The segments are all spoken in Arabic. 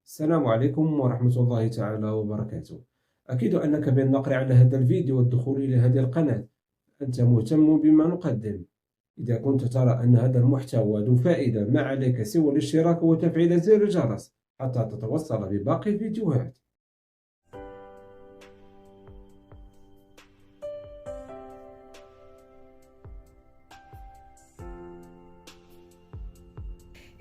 السلام عليكم ورحمة الله تعالى وبركاته. أكيد أنك بين النقر على هذا الفيديو والدخول إلى هذه القناة أنت مهتم بما نقدم. إذا كنت ترى أن هذا المحتوى ذو فائدة ما عليك سوى الاشتراك وتفعيل زر الجرس حتى تتوصل بباقي الفيديوهات.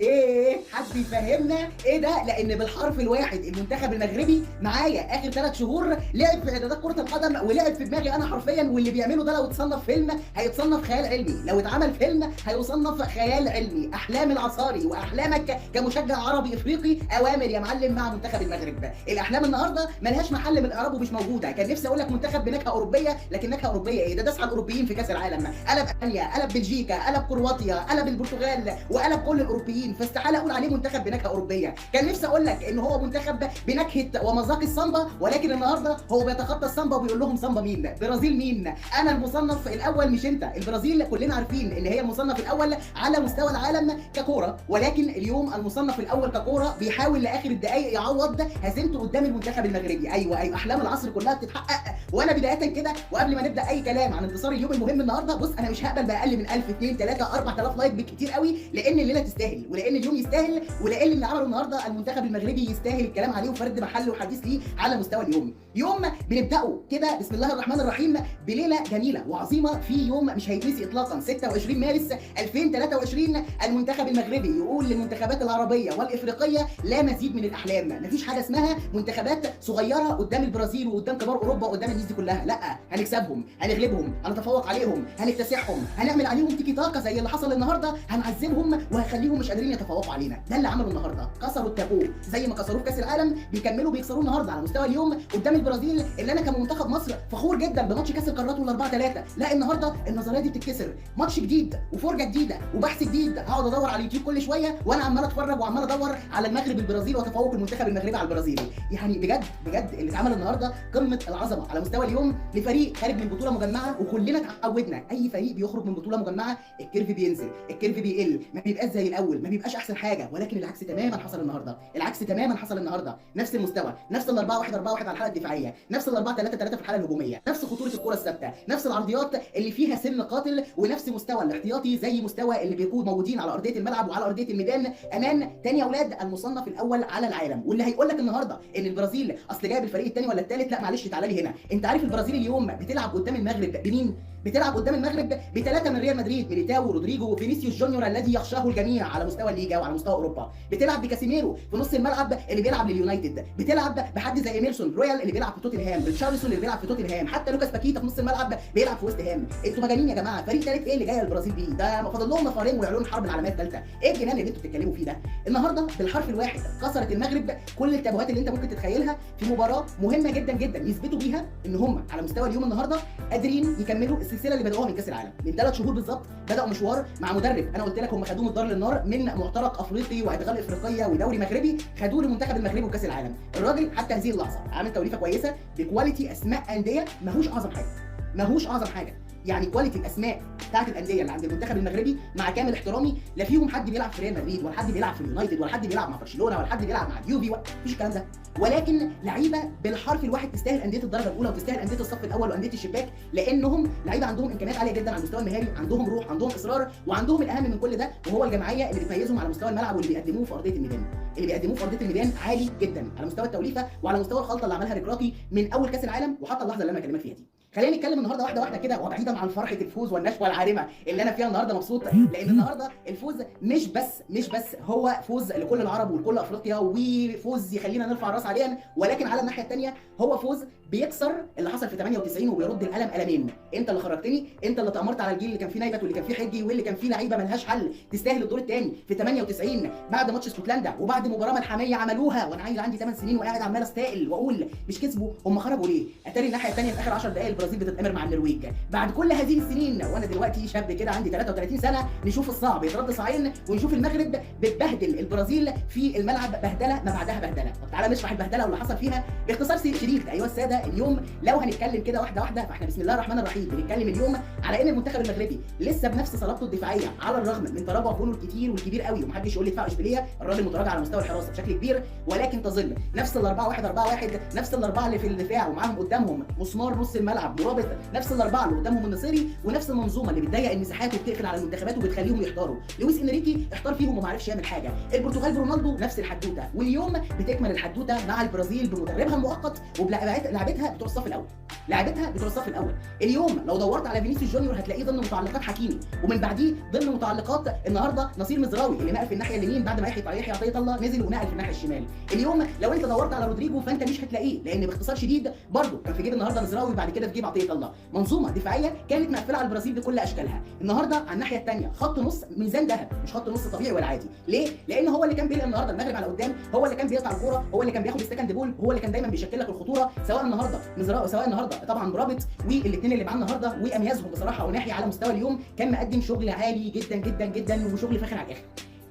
ايه حد يفهمنا ايه ده؟ لان بالحرف الواحد المنتخب المغربي معايا اخر 3 شهور لعب في اعدادات كره القدم ولعب في دماغي انا حرفيا، واللي بيعمله ده لو اتصنف فيلم هيتصنف خيال علمي، لو اتعمل فيلم هيصنف خيال علمي. احلام العصاري واحلامك كمشجع عربي افريقي اوامر يا معلم مع منتخب المغرب. الاحلام النهارده ملهاش محل من الاعراب ومش موجوده. كان نفسي اقول لك منتخب بنكهه اوروبيه، لكن نكهه اوروبيه ايه؟ ده داس على الاوروبيين في كاس العالم، قلب المانيا، قلب بلجيكا، قلب كرواتيا، قلب البرتغال، وقلب كل الاوروبيين، فاستحاله اقول عليه منتخب بنكهه اوروبيه. كان نفسي اقول لك ان هو منتخب بنكهه ومذاق السامبا، ولكن النهارده هو بيتخطى السامبا وبيقول لهم سامبا مين؟ برازيل مين؟ انا المصنف الاول مش انت. البرازيل كلنا عارفين ان هي المصنف الاول على مستوى العالم ككوره، ولكن اليوم المصنف الاول ككوره بيحاول لاخر الدقائق يعوض هزيمته قدام المنتخب المغربي. ايوه احلام العصر كلها بتتحقق. وانا بدايه كده وقبل ما نبدا اي كلام عن انتصار اليوم المهم النهارده، بص انا مش هقبل باقل من 1000 2 3 4000 لايك بالكتير قوي، لان الليله تستاهل، ولان اليوم يستاهل، ولان اللي عمله النهارده المنتخب المغربي يستاهل الكلام عليه وفرد محل وحديث ليه على مستوى اليوم. يوم بنبداه كده بسم الله الرحمن الرحيم بليله جميله وعظيمه، في يوم مش هيتنسي اطلاقا. 26 مارس 2023 المنتخب المغربي يقول للمنتخبات العربيه والافريقيه لا مزيد من الاحلام. مفيش حاجه اسمها منتخبات صغيره قدام البرازيل وقدام كبار اوروبا وقدام الناس دي كلها، لا، هنكسبهم، هنغلبهم، هنتفوق عليهم، هنكتسحهم، هنعمل عليهم تيكي تاكا زي اللي حصل النهارده، هنعذبهم وهنخليهم مش قادرين يتفوقوا علينا. ده اللي عمله النهارده، كسروا التابو زي ما كسروه في كاس العالم، بيكملوا بيكسروه النهارده على مستوى اليوم قدام البرازيل، اللي انا كمنتخب مصر فخور جدا بماتش كاس القارات وال 4-3. لا، النهارده النظريه دي بتتكسر، ماتش جديد وفرجه جديده وبحث جديد. هقعد ادور على اليوتيوب كل شويه وانا عمال اتفرج وعمال ادور على المغرب البرازيل وتفوق المنتخب المغربي على البرازيلي. يعني بجد بجد اللي اتعمل النهارده قمه العظمه على مستوى اليوم لفريق خارج من بطوله مجمعه. وكلنا اتعودنا اي فريق بيخرج من بطوله مجمعه الكيرف بينزل، الكيرف بيقل، ما بيبقاش زي الاول، ما بيبقاش احسن حاجه. ولكن العكس تماما حصل النهارده، العكس تماما حصل النهارده. نفس المستوى، نفس ال 4-1 4-1 على الحاله الدفاعيه، نفس ال 4-3-3 في الحاله الهجوميه، نفس خطوره الكره الثابته، نفس العرضيات اللي فيها سن قاتل، ونفس مستوى الاحتياطي زي مستوى اللي بيكونوا موجودين على ارضيه الملعب وعلى ارضيه الميدان امان تاني يا اولاد المصنف الاول على العالم. واللي هيقول لك النهارده ان البرازيل اصل جايب الفريق الثاني ولا الثالث، لا معلش تعالى لي هنا. انت عارف البرازيل اليوم بتلعب قدام المغرب بمين؟ بتلعب قدام المغرب بثلاثه من ريال مدريد، ميليتاو ورودريجو وفينيسيوس جونيور الذي يخشاه الجميع على مستوى الليجا وعلى مستوى اوروبا. بتلعب بكاسيميرو في نص الملعب اللي بيلعب لليونايتد، بتلعب بحد زي ايميرسون رويال اللي بيلعب في توتنهام، ريتشارلسون اللي بيلعب في توتنهام، حتى لوكاس باكيتا في نص الملعب بيلعب في ويست هام. انتوا مجانين يا جماعه، فريق ثالث ايه اللي جاي البرازيل بيه؟ ده فاضل لهم نفرين ويعلنوا الحرب العالميه الثالثه. ايه الجنان اللي انتوا بتتكلموا فيه ده؟ النهارده بالحرف الواحد كسرت المغرب كل التابوهات اللي انت ممكن تتخيلها في مباراه مهمه جدا جدا، يثبتوا بيها ان هم على مستوى اليوم النهارده قادرين يكملوا السلسله اللي بدأوها من كاس العالم. من 3 شهور بالظبط بدأوا مشوار مع مدرب انا قلت لك هم خدوه من الدار للنار، من معترك افريقي وادغال افريقيه ودوري مغربي، خدوه لمنتخب المغرب وكاس العالم. الراجل حتى هذه اللحظه عامل توليفه كويسه بكواليتي اسماء انديه ماهوش اعظم حاجه، ماهوش اعظم حاجه. يعني كواليتي الاسماء بتاعت الانديه اللي عند المنتخب المغربي مع كامل احترامي لا فيهم حد بيلعب في ريال مدريد، ولا حد بيلعب في اليونايتد، ولا حد بيلعب مع برشلونه، ولا حد بيلعب مع اليوفي، مفيش الكلام ده. ولكن لعيبه بالحرف الواحد تستاهل انديه الدرجه الاولى وتستاهل انديه الصف الاول وانديه الشباك، لانهم لعيبه عندهم امكانيات عاليه جدا على المستوى المهاري، عندهم روح، عندهم اصرار، وعندهم الاهم من كل ده وهو الجماعيه اللي بتميزهم على مستوى الملعب واللي بيقدموه في ارضيه الميدان. اللي بيقدموه في ارضيه الميدان عالي جدا على مستوى التوليفه وعلى مستوى الخلطه اللي عملها ركراكي من اول كاس العالم وحتى اللحظه اللي انا بكلمك فيها دي. خلينا نتكلم النهارده واحده واحده كده، وبعيدا عن فرحه الفوز والنشوه العارمه اللي انا فيها النهارده مبسوط، لان النهارده الفوز مش بس هو فوز لكل العرب ولكل افريقيا وفوز يخلينا نرفع الراس عليا، ولكن على الناحيه الثانيه هو فوز بيكسر اللي حصل في 98 وبيرد القلم قلمين. انت اللي خرجتني، انت اللي تامرت على الجيل اللي كان فيه نايبت واللي كان فيه حجي واللي كان فيه لعيبه ملهاش حل تستاهل الدور الثاني في 98 بعد ماتش اسكتلندا وبعد مباراه ملحميه عملوها وانا عيل عندي 8 سنين وقاعد عمال استائل واقول مش كسبوا هم خرجوا ليه؟ اتاري الناحيه الثانيه في اخر 10 دقائق البرازيل بتتامر مع النرويج. بعد كل هذه السنين وانا دلوقتي شاب كده عندي 33 سنه نشوف الصعب يترد صاعين ونشوف المغرب بتبهدل البرازيل في الملعب بهدله ما بعدها بهدله. طب تعالى نشرح البهدله واللي حصل فيها باختصار شديد. ايها الساده، اليوم لو هنتكلم كده واحده واحده، فاحنا بسم الله الرحمن الرحيم بنتكلم اليوم على ان المنتخب المغربي لسه بنفس صلابته الدفاعيه على الرغم من تراجع جونه الكتير والكبير قوي، ومحدش يقول لي دفاع اشبيليه، الراجل متراجع على مستوى الحراسه بشكل كبير، ولكن تظل نفس ال 4-1-4-1، نفس الاربعه اللي في الدفاع ومعاهم قدامهم مسمار نص الملعب مرابط، نفس الاربعه اللي قدامهم النصيري، ونفس المنظومه اللي بتضيق المساحات وبتقفل على المنتخبات وبتخليهم يحتاروا. لويس انريكي احتار فيهم وما عرفش يعمل حاجه. البرتغال برونالدو نفس الحدوته، واليوم بتكمل الحدوته مع البرازيل بمدربها المؤقت وبلاعبتها بتوع الصف الاول. لاعبتها بتوع الصف الاول. اليوم لو دورت على فينيسيوس جونيور هتلاقيه ضمن متعلقات حكيمي، ومن بعديه ضمن متعلقات النهارده نصير مزراوي اللي نقل في الناحيه اليمين بعد ما يحيى عطيه الله نزل ونقل في الناحيه الشمال. اليوم لو انت دورت على رودريجو فانت مش هتلاقيه، لان باختصار شديد برده كان في جيب النهارده مزراوي وبعد كده في جيب عطيه الله. منظومه دفاعيه كانت مقفله على البرازيل بكل اشكالها. النهارده على الناحيه الثانيه خط نص ميزان ذهب، مش خط نص طبيعي ولا عادي. ليه؟ لان هو اللي كان بيلقى النهارده المغرب على قدام، هو اللي كان بيقطع الكوره، هو اللي كان بياخد السكند بول، هو اللي كان دايما بيشكل لك الخطوره، سواء النهارده مزراوي سواء النهارده طبعا مرابط، والاثنين اللي معاه النهارده واميازهم بصراحه وناحيه على مستوى اليوم كان مقدم شغل عالي جدا جدا جدا وشغل فاخر على الاخر.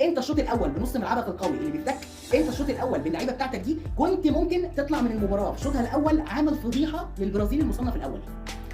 انت الشوط الاول بنص ملعبك القوي اللي بيفتك، انت الشوط الاول باللعيبه بتاعتك دي كنت ممكن تطلع من المباراه في شوطها الاول عامل فضيحه للبرازيل المصنف الاول.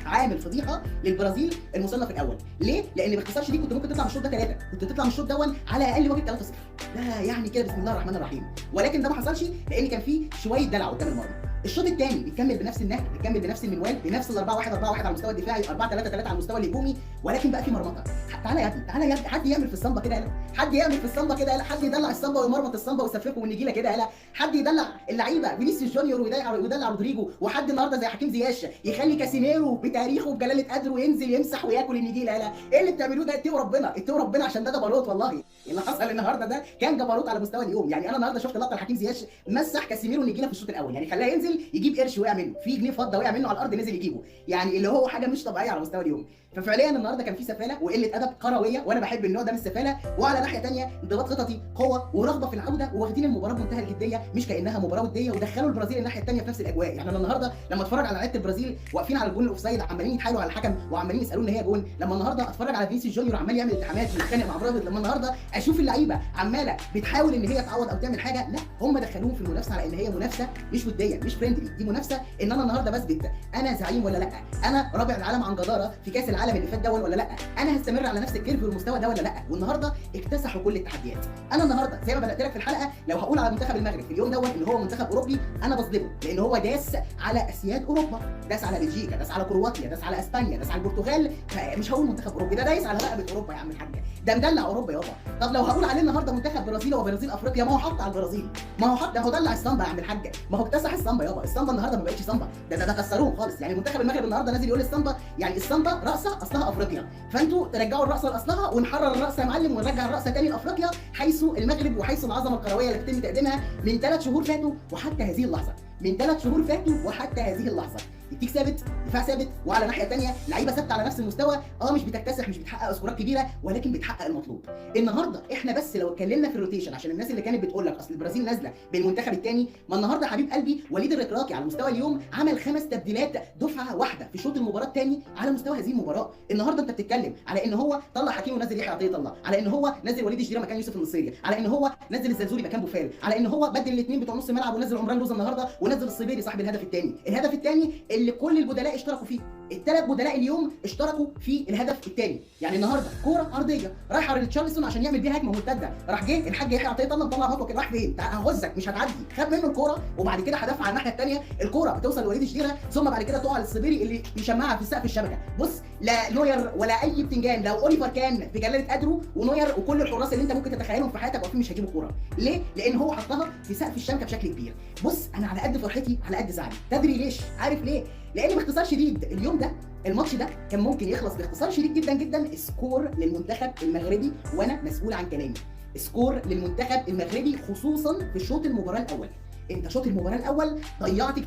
عامل فضيحه للبرازيل المصنف الاول. ليه؟ لان باختصار شديد كنت ممكن تطلع من الشوط ده 3، كنت تطلع من الشوط دون على اقل واجب 3-0. ده يعني كده بسم الله الرحمن الرحيم، ولكن ده ما حصلش لان كان فيه شويه دلع قدام المرمى. الشوط الثاني بيكمل بنفس النهج، بيكمل بنفس المنوال، بنفس ال 4-1-4-1 على المستوى الدفاعي، 4-3-3 على المستوى الهجومي، ولكن بقى في مرمطه. تعالى يا ابني، تعالى يا ابني، حد يعمل في الصمبه كده يالا، حد يعمل في الصمبه كده يالا، حد يدلع الصمبه ويمرمط الصمبه ويسففه والنجيله كده يالا، حد يدلع اللعيبه فينيسيوس جونيور ويدلع رودريجو، وحد النهارده زي حكيم زياش يخلي كاسيميرو بتاريخه وبجلاله قدره ينزل يمسح وياكل النجيله يالا. ايه اللي بتعملوه ده؟ اتقوا ربنا، اتقوا ربنا، عشان ده جبروت والله. اللي حصل النهارده ده كان جبروت على مستوى اليوم. يعني انا النهارده شفت لقطه حكيم زياش مسح كاسيميرو النجيله في الشوط الاول، يعني خلاه ينزل يجيب قرش وقع منه، في جنيه فضه وقع منه على الارض نزل يجيبه، يعني اللي هو حاجه مش طبيعيه على مستوى اليوم. ففعليا النهارده كان في سفاله وقله ادب كرويه، وانا بحب النوع ده من السفاله، وعلى ناحيه ثانيه انضباط خططي، قوه ورغبه في العوده، واخدين المباراه بمنتهى الجديه مش كانها مباراه وديه، ودخلوا البرازيل الناحيه الثانيه في نفس الاجواء. يعني انا النهارده لما اتفرج على لعيبه البرازيل واقفين على الجون الاوفسايد عمالين يتحايلوا على الحكم وعمالين يسالوه ان هي جون، لما النهارده اتفرج على فينيسيوس جونيور عمال يعمل التحامات ويتخانق مع برابط، لما النهارده اشوف اللعيبه عماله بتحاول ان هي تعوض او تعمل حاجه، لا هم دخلوهم في المنافسه على ان هي منافسه مش وديه مش فريندلي، دي منافسه ان انا النهارده بثبت انا زعيم ولا لا، انا رابع العالم عن جداره في كاس العالم اللي فات ده ولا لا، انا هستمر على نفس الكيرف والمستوى ده ولا لا. والنهارده اكتسحوا كل التحديات. انا النهارده زي ما بدات لك في الحلقه، لو هقول على منتخب المغرب في اليوم دوت ان هو منتخب اوروبي انا بظلمه، لان هو داس على اسياد اوروبا، داس على بلجيكا، داس على كرواتيا، داس على اسبانيا، داس على البرتغال، مش هقول منتخب اوروبي، ده دايس على رقبه اوروبا يا عم الحاج، ده مدلع اوروبا يابا. طب لو هقول عليه النهارده منتخب برازيل وبرازيل افريقيا، ما هو حط على البرازيل، ما هو حط، ده هو دلع الصمبا يا عم الحاج، ما هو اكتسح الصمبا يابا. الصمبا النهارده ما بقتش صمبا، ده كسروهم خالص. يعني منتخب المغرب النهارده نازل يقول الصمبا، يعني الصمبا راسها اصلها افريقيا، فانتوا ترجعوا الراسه لاصلها ونحرر الراس يا معلم ونرجع الراس تاني لافريقيا، حيث المغرب وحيث العظمه الكرويه اللي بيتم تقديمها من 3 شهور فاتوا وحتى هذه اللحظه، من 3 شهور فاتوا وحتى هذه اللحظه. تكتيك ثابت، دفاع ثابت، وعلى ناحيه ثانيه لعيبه ثابته على نفس المستوى، مش بتكتسح، مش بتحقق سكورات كبيره، ولكن بتحقق المطلوب. النهارده احنا بس لو اتكلمنا في الروتيشن، عشان الناس اللي كانت بتقول لك اصل البرازيل نازله بالمنتخب الثاني، ما النهارده حبيب قلبي وليد الركراكي على مستوى اليوم عمل 5 تبديلات دفعه واحده في شوط المباراه الثاني على مستوى هذه المباراه. النهارده انت بتتكلم على ان هو طلع حكيم ونزل يحيى عطيه الله، على ان هو نزل وليد الجزيره مكان يوسف النصيري، على ان هو نزل الزلزولي مكان بوفال، على ان هو بدل الاثنين بتوع نص الملعب ونزل عمران لوزه النهارده ونزل الصبيري صاحب الهدف الثاني، الهدف الثاني اللي كل البدلاء اشتركوا فيه، ال3 بدلاء اليوم اشتركوا في الهدف الثاني. يعني النهارده كوره عرضيه رايحه لتشارلسون عشان يعمل بيها هجمه مرتده، راح جه الحاج يحيى عطيه الله مطلع خطوه كده، راح فين؟ هغزك مش هتعدي، خد منه الكوره وبعد كده هدافع على الناحيه الثانيه، الكوره بتوصل لوليد الجزيره ثم بعد كده تقع للصبيري اللي بيشمعها في سقف الشبكه. بص، لا نوير ولا اي بتنجان، لو اوليفر كان بجلاله قدره ونوير وكل الحراس اللي انت ممكن تتخيلهم في حياتك واقفين مش هيجيبوا الكوره. ليه؟ لان هو حطها في سقف الشبكه بشكل كبير. بص، انا على قد فرحتي على قد زعلي، تدري ليش؟ عارف ليه؟ لان باختصار شديد اليوم ده الماتش ده كان ممكن يخلص باختصار شديد جدا جدا سكور للمنتخب المغربي، وانا مسؤول عن كلامي، سكور للمنتخب المغربي خصوصا في شوط المباراه الاول. انت شوط المباراه الاول ضيعت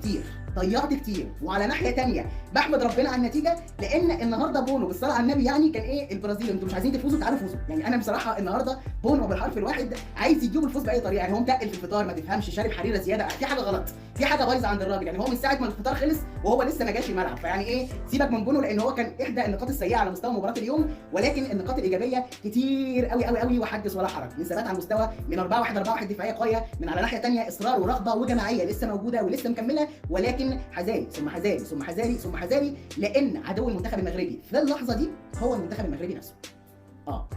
كتير، وعلى ناحيه ثانيه بحمد ربنا على النتيجه، لان النهارده بونو بالصلاه على النبي يعني كان ايه، البرازيل انتوا مش عايزين تفوزوا تعالوا فوزوا. يعني انا بصراحه النهارده بونو بالحرف الواحد عايز يجيب الفوز باي طريقه، يعني هو متقل في الفطار ما تفهمش، شارب حريره زياده، في حاجه غلط، في حاجه بايظه عند الراجل. يعني هو من ساعه ما الفطار خلص وهو لسه ما جاش الملعب، فيعني ايه، سيبك من بونو لان هو كان احدى النقاط السيئه على مستوى مباراه اليوم، ولكن النقاط الايجابيه كتير قوي قوي قوي، وحدث ولا حرج، من ثبات على المستوى، من 4-1-4-1 دفاعيه قويه، من على ناحيه ثانيه اصرار ورغبه صاعده وجماعيه لسه موجوده ولسه مكمله، ولكن حذاري ثم حذاري ثم حذاري ثم حذاري، لان عدو المنتخب المغربي في اللحظه دي هو المنتخب المغربي نفسه.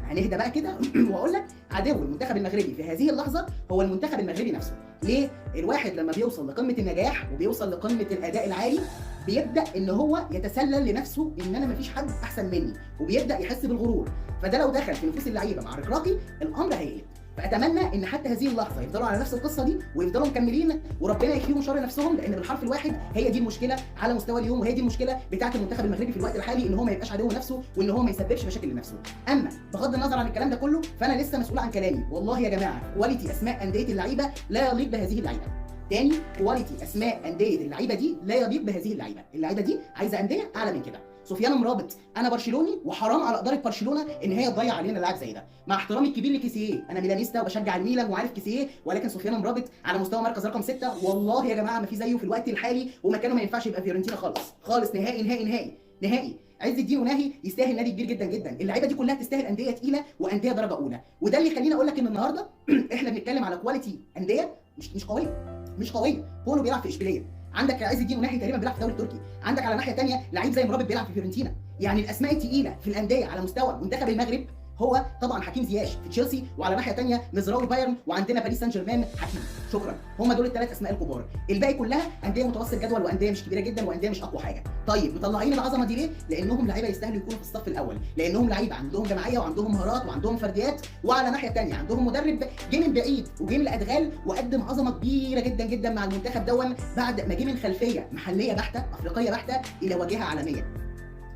هنهدى بقى كده واقول لك عدو المنتخب المغربي في هذه اللحظه هو المنتخب المغربي نفسه. ليه؟ الواحد لما بيوصل لقمه النجاح وبيوصل لقمه الاداء العالي بيبدا ان هو يتسلل لنفسه ان انا مفيش حد احسن مني، وبيبدا يحس بالغرور، فده لو دخل في نفوس اللعيبه مع ركراكي الامر هيقلب. فاتمنى ان حتى هذه اللحظه يفضلوا على نفس القصه دي ويفضلوا مكملين، وربنا يكفيهم شر نفسهم، لان بالحرف الواحد هي دي المشكله على مستوى اليوم، وهي دي المشكله بتاعه المنتخب المغربي في الوقت الحالي، ان هو ما يبقاش عدو نفسه وان هو ما يسببش مشاكل لنفسه. اما بغض النظر عن الكلام ده كله فانا لسه مسؤول عن كلامي. والله يا جماعه كواليتي اسماء انديه اللعيبه لا يليق بهذه اللعيبه. تاني، كواليتي اسماء انديه اللعيبه دي لا يليق بهذه اللعيبه. اللعيبه دي عايزه انديه اعلى من كده. سفيان مرابط، انا برشلوني وحرام على اداره برشلونه ان هي تضيع علينا لاعب زي ده. مع احترامي الكبير لكيسيه، انا ميلانيستا وبشجع الميلان وعارف كيسيه، ولكن سفيان مرابط على مستوى مركز رقم 6 والله يا جماعه ما في زيه في الوقت الحالي، ومكانه ما ينفعش يبقى فيورنتينا خالص خالص، نهائي نهائي نهائي نهائي. عز الدين وناهي يستاهل نادي كبير جدا جدا. اللعيبه دي كلها تستاهل انديه تقيله وانديه درجه اولى، وده اللي يخليني اقول لك ان النهارده احنا بنتكلم على كواليتي انديه مش قويه، مش قويه. بولو بيلعب في اشبيليه، عندك عز الدين وناهي تقريبا بيلعب في الدوري التركي، عندك على ناحيه ثانيه لعيب زي مرابط بيلعب في فيورنتينا. يعني الاسماء الثقيله في الانديه على مستوى منتخب المغرب هو طبعا حكيم زياش في تشيلسي، وعلى ناحيه ثانيه مزراوي بايرن، وعندنا باريس سان جيرمان حكيم. شكرا، هم دول الثلاث اسماء الكبار. الباقي كلها انديه متوسط جدول وانديه مش كبيره جدا وانديه مش اقوى حاجه. طيب مطلعين العظمه دي ليه؟ لانهم لعيبه يستاهلوا يكونوا في الصف الاول، لانهم لعيبه عندهم جماعيه وعندهم مهارات وعندهم فرديات، وعلى ناحيه ثانيه عندهم مدرب جه من بعيد وجه من الادغال وقدم عظمه كبيره جدا جدا مع المنتخب دون بعد ما جه من خلفيه محليه بحته افريقيه بحته الى واجهه عالميه.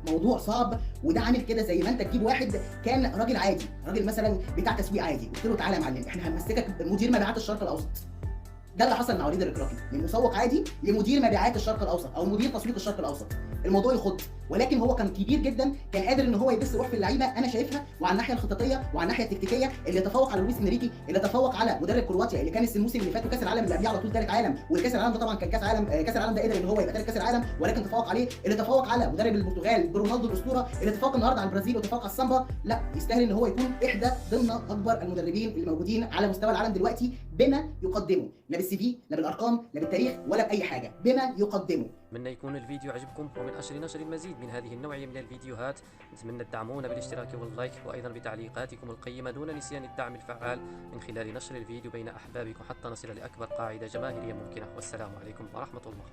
موضوع صعب، وده عامل كده زي ما انت تجيب واحد كان راجل عادي، راجل مثلا بتاع تسويق عادي، قلت له تعالى يا معلم احنا هنمسكك مدير مبيعات الشرق الاوسط. ده اللي حصل مع وليد الركراكي، من مسوق عادي لمدير مبيعات الشرق الاوسط او مدير تسويق الشرق الاوسط. الموضوع يخض، ولكن هو كان كبير جدا، كان قادر ان هو يبث روح في اللعيبه انا شايفها، وعلى الناحيه الخططيه وعلى الناحيه التكتيكيه اللي تفوق على لويس انريكي، اللي تفوق على مدرب كرواتيا اللي كان الموسم اللي فات وكاس العالم اللي قبليه على طول ثالث عالم، والكاس العالم ده طبعا كان كاس العالم ده قدر ان هو يبقى ثالث كاس العالم، ولكن تفوق عليه، اللي تفوق على مدرب البرتغال برونالدو الاسطوره، اللي تفوق النهارده على البرازيل وتفوق على السامبا. لا، يستاهل ان هو يكون احدى ضمن اكبر المدربين اللي موجودين على مستوى العالم دلوقتي بما يقدمه، لا بالسي في لا بالارقام لا بالتاريخ ولا باي حاجه، بما يقدمه. أتمنى يكون الفيديو عجبكم، ومن نشر المزيد من هذه النوعية من الفيديوهات نتمنى تدعمونا بالاشتراك واللايك، وأيضا بتعليقاتكم القيمة دون نسيان الدعم الفعال من خلال نشر الفيديو بين أحبابكم حتى نصل لأكبر قاعدة جماهيرية ممكنة. والسلام عليكم ورحمة الله.